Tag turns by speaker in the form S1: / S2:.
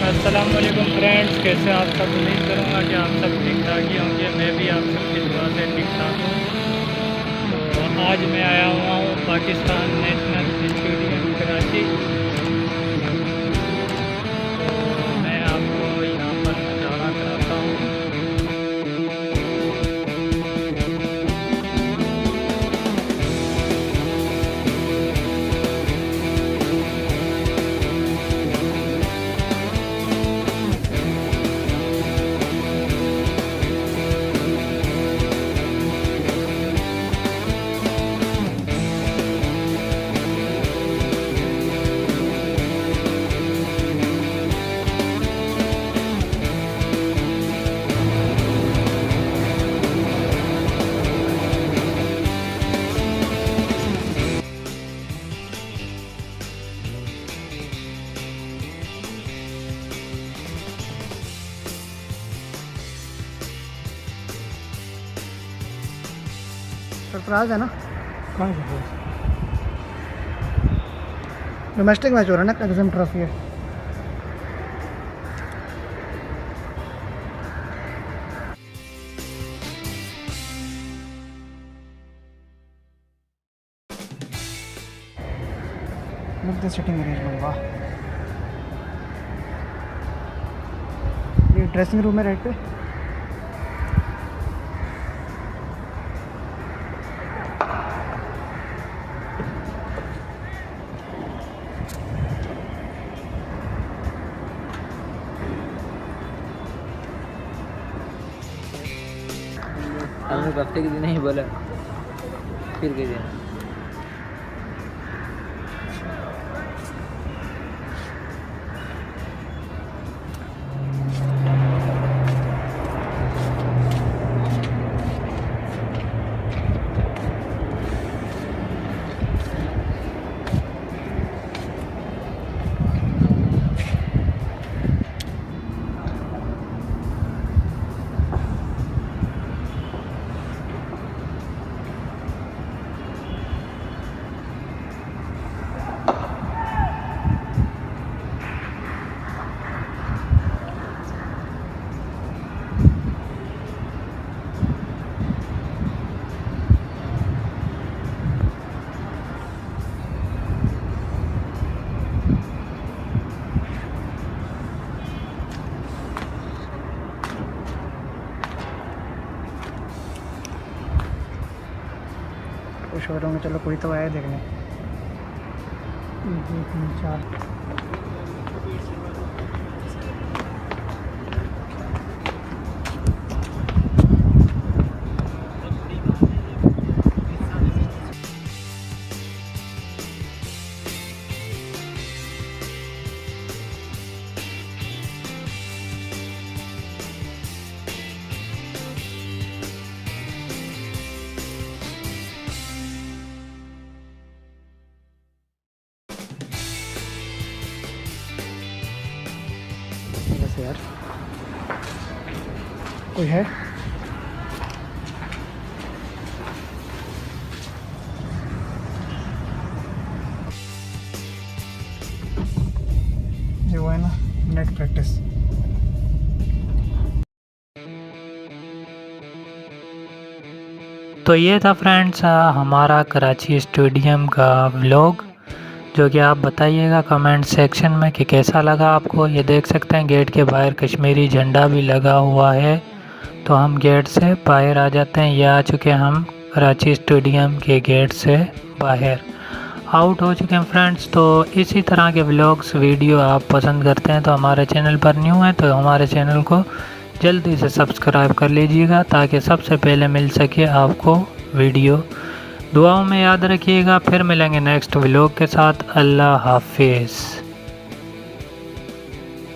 S1: अस्सलाम वालेकुम फ्रेंड्स, कैसे आप सब? उम्मीद करूँगा कि आप सब ठीक ठाक ही होंगे। मैं भी आप सबकी दुआ से ठीक ठाक हूँ। तो आज मैं आया हुआ हूँ पाकिस्तान नेशनल स्टेडियम कराची। तो मैं आपको यहाँ पर नज़ारा कराता हूँ।
S2: सरफराज है ना,
S1: कौन सा?
S2: डोमेस्टिक मैच हो रहा है ना, एक्सम ट्रॉफी है। लुक द सिटिंग अरेंजमेंट, वाह। ये ड्रेसिंग रूम है राइट पे।
S3: हमने हफ्ते के दिन ही बोला, फिर के दिन
S2: खुश हो रहे होंगे, चलो कोई तो आया देखने। 1 2 3 4 बस यार, कोई है? ये वो है ना, नेट प्रैक्टिस।
S1: तो ये था फ्रेंड्स हमारा कराची स्टेडियम का व्लॉग, जो कि आप बताइएगा कमेंट सेक्शन में कि कैसा लगा आपको। ये देख सकते हैं गेट के बाहर कश्मीरी झंडा भी लगा हुआ है। तो हम गेट से बाहर आ जाते हैं। ये आ चुके हैं हम कराची स्टेडियम के गेट से बाहर आउट हो चुके हैं फ्रेंड्स। तो इसी तरह के व्लॉग्स वीडियो आप पसंद करते हैं तो हमारे चैनल पर न्यू है तो हमारे चैनल को जल्दी से सब्सक्राइब कर लीजिएगा ताकि सबसे पहले मिल सके आपको वीडियो। दुआओं में याद रखिएगा। फिर मिलेंगे नेक्स्ट व्लॉग के साथ। अल्लाह हाफिज़।